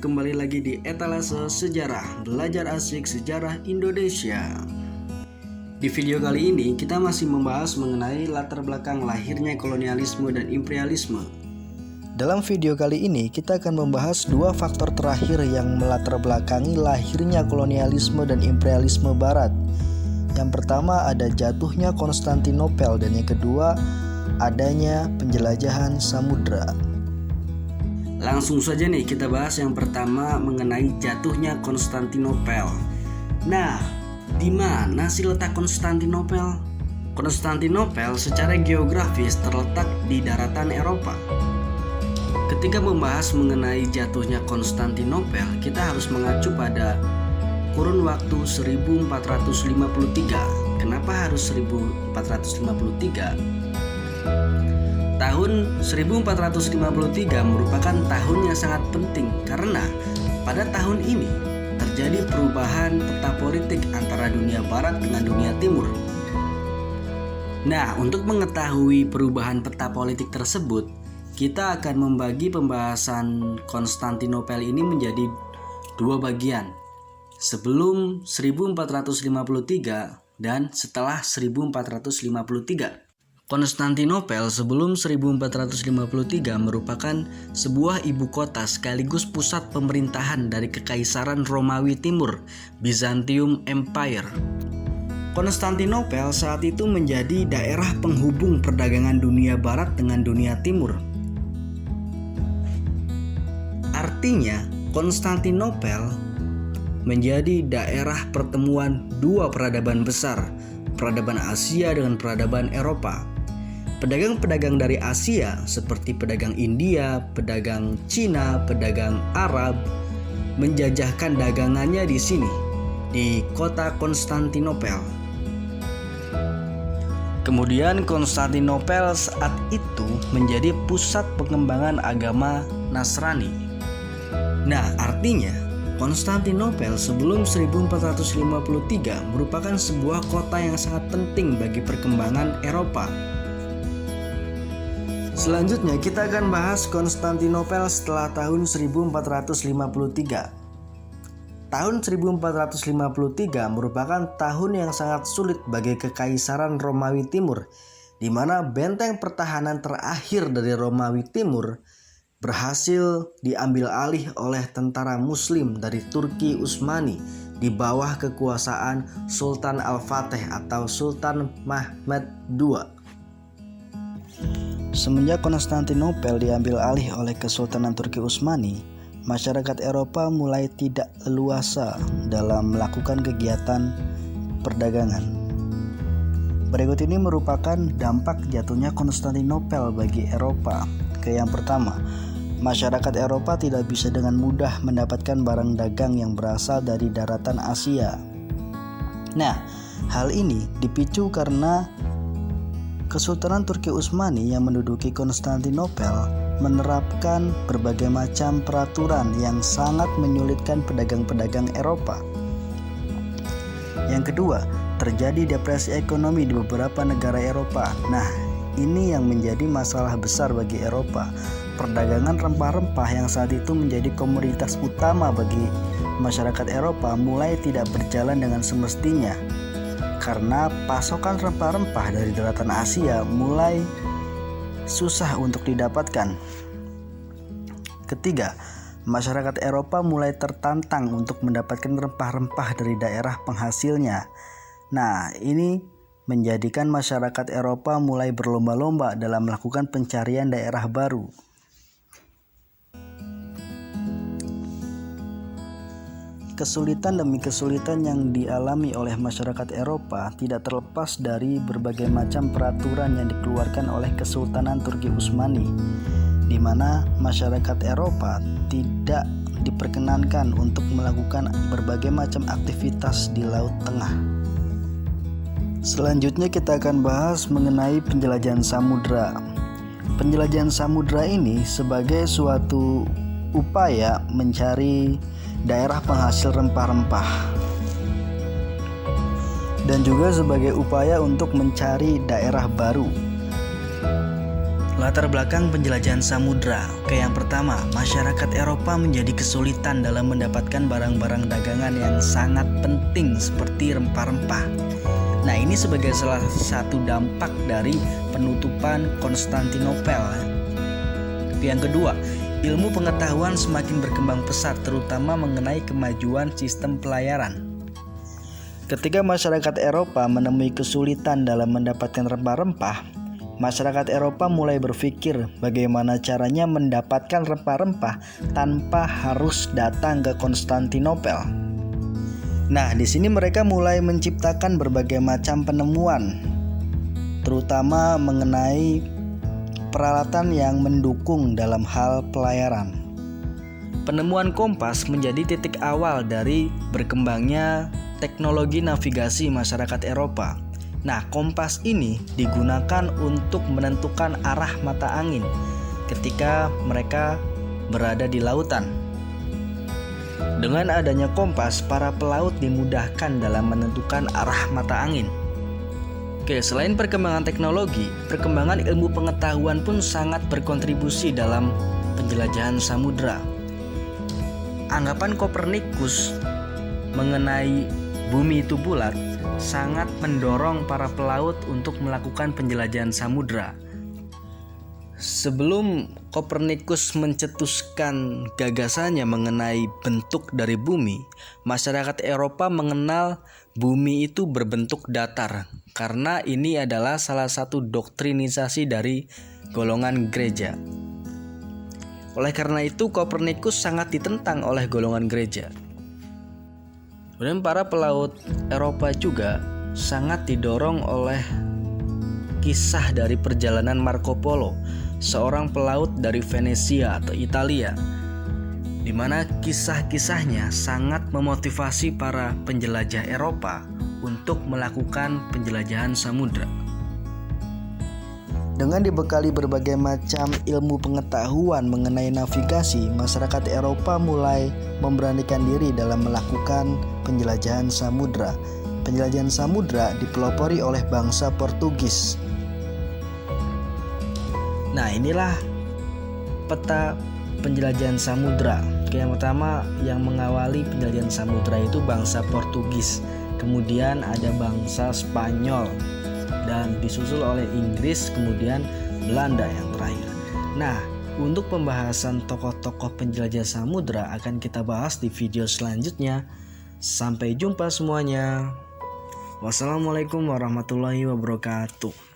kembali lagi di Etalase Sejarah, belajar asik sejarah Indonesia. Di video kali ini kita masih membahas mengenai latar belakang lahirnya kolonialisme dan imperialisme. Dalam video kali ini kita akan membahas dua faktor terakhir yang melatar belakangi lahirnya kolonialisme dan imperialisme barat. Yang pertama ada jatuhnya Konstantinopel dan yang kedua adanya penjelajahan samudra. Langsung saja nih kita bahas yang pertama mengenai jatuhnya Konstantinopel. Nah, di mana sih letak Konstantinopel? Konstantinopel secara geografis terletak di daratan Eropa. Ketika membahas mengenai jatuhnya Konstantinopel, kita harus mengacu pada kurun waktu 1453. Kenapa harus 1453? Tahun 1453 merupakan tahun yang sangat penting karena pada tahun ini terjadi perubahan peta politik antara dunia barat dengan dunia timur. Nah, untuk mengetahui perubahan peta politik tersebut, kita akan membagi pembahasan Konstantinopel ini menjadi dua bagian. Sebelum 1453 dan setelah 1453. Konstantinopel sebelum 1453 merupakan sebuah ibu kota sekaligus pusat pemerintahan dari Kekaisaran Romawi Timur, Byzantium Empire. Konstantinopel saat itu menjadi daerah penghubung perdagangan dunia barat dengan dunia timur. Artinya, Konstantinopel menjadi daerah pertemuan dua peradaban besar, peradaban Asia dengan peradaban Eropa. Pedagang-pedagang dari Asia seperti pedagang India, pedagang Cina, pedagang Arab menjajahkan dagangannya di sini, di kota Konstantinopel. Kemudian Konstantinopel saat itu menjadi pusat pengembangan agama Nasrani. Nah, artinya Konstantinopel sebelum 1453 merupakan sebuah kota yang sangat penting bagi perkembangan Eropa. Selanjutnya kita akan bahas Konstantinopel setelah tahun 1453. Tahun 1453 merupakan tahun yang sangat sulit bagi Kekaisaran Romawi Timur, di mana benteng pertahanan terakhir dari Romawi Timur berhasil diambil alih oleh tentara Muslim dari Turki Utsmani di bawah kekuasaan Sultan Al-Fatih atau Sultan Mehmed II. Semenjak Konstantinopel diambil alih oleh Kesultanan Turki Utsmani, masyarakat Eropa mulai tidak leluasa dalam melakukan kegiatan perdagangan. Berikut ini merupakan dampak jatuhnya Konstantinopel bagi Eropa. Yang pertama, masyarakat Eropa tidak bisa dengan mudah mendapatkan barang dagang yang berasal dari daratan Asia. Nah, hal ini dipicu karena Kesultanan Turki Utsmani yang menduduki Konstantinopel menerapkan berbagai macam peraturan yang sangat menyulitkan pedagang-pedagang Eropa. Yang kedua, terjadi depresi ekonomi di beberapa negara Eropa. Nah, ini yang menjadi masalah besar bagi Eropa. Perdagangan rempah-rempah yang saat itu menjadi komoditas utama bagi masyarakat Eropa mulai tidak berjalan dengan semestinya karena pasokan rempah-rempah dari daratan Asia mulai susah untuk didapatkan. Ketiga, masyarakat Eropa mulai tertantang untuk mendapatkan rempah-rempah dari daerah penghasilnya. Nah, ini menjadikan masyarakat Eropa mulai berlomba-lomba dalam melakukan pencarian daerah baru. Kesulitan demi kesulitan yang dialami oleh masyarakat Eropa tidak terlepas dari berbagai macam peraturan yang dikeluarkan oleh Kesultanan Turki Utsmani, di mana masyarakat Eropa tidak diperkenankan untuk melakukan berbagai macam aktivitas di Laut Tengah. Selanjutnya kita akan bahas mengenai penjelajahan samudra. Penjelajahan samudra ini sebagai suatu upaya mencari daerah penghasil rempah-rempah dan juga sebagai upaya untuk mencari daerah baru. Latar belakang penjelajahan samudra. Yang pertama, masyarakat Eropa menjadi kesulitan dalam mendapatkan barang-barang dagangan yang sangat penting seperti rempah-rempah. Nah, ini sebagai salah satu dampak dari penutupan Konstantinopel. Yang kedua, ilmu pengetahuan semakin berkembang pesat, terutama mengenai kemajuan sistem pelayaran. Ketika masyarakat Eropa menemui kesulitan dalam mendapatkan rempah-rempah, masyarakat Eropa mulai berpikir bagaimana caranya mendapatkan rempah-rempah tanpa harus datang ke Konstantinopel. Nah, di sini mereka mulai menciptakan berbagai macam penemuan, terutama mengenai peralatan yang mendukung dalam hal pelayaran. Penemuan kompas menjadi titik awal dari berkembangnya teknologi navigasi masyarakat Eropa. Nah, kompas ini digunakan untuk menentukan arah mata angin ketika mereka berada di lautan. Dengan adanya kompas, para pelaut dimudahkan dalam menentukan arah mata angin. Selain perkembangan teknologi, perkembangan ilmu pengetahuan pun sangat berkontribusi dalam penjelajahan samudra. Anggapan Kopernikus mengenai bumi itu bulat sangat mendorong para pelaut untuk melakukan penjelajahan samudra. Sebelum Kopernikus mencetuskan gagasannya mengenai bentuk dari bumi, masyarakat Eropa mengenal bumi itu berbentuk datar, karena ini adalah salah satu doktrinisasi dari golongan gereja. Oleh karena itu, Kopernikus sangat ditentang oleh golongan gereja. Kemudian para pelaut Eropa juga sangat didorong oleh kisah dari perjalanan Marco Polo, seorang pelaut dari Venesia atau Italia, di mana kisah-kisahnya sangat memotivasi para penjelajah Eropa untuk melakukan penjelajahan samudra. Dengan dibekali berbagai macam ilmu pengetahuan mengenai navigasi, masyarakat Eropa mulai memberanikan diri dalam melakukan penjelajahan samudra. Penjelajahan samudra dipelopori oleh bangsa Portugis. Nah, inilah peta penjelajahan samudra. Yang pertama yang mengawali penjelajahan samudra itu bangsa Portugis, kemudian ada bangsa Spanyol, dan disusul oleh Inggris, kemudian Belanda yang terakhir. Nah, untuk pembahasan tokoh-tokoh penjelajah samudra akan kita bahas di video selanjutnya. Sampai jumpa semuanya. Wassalamualaikum warahmatullahi wabarakatuh.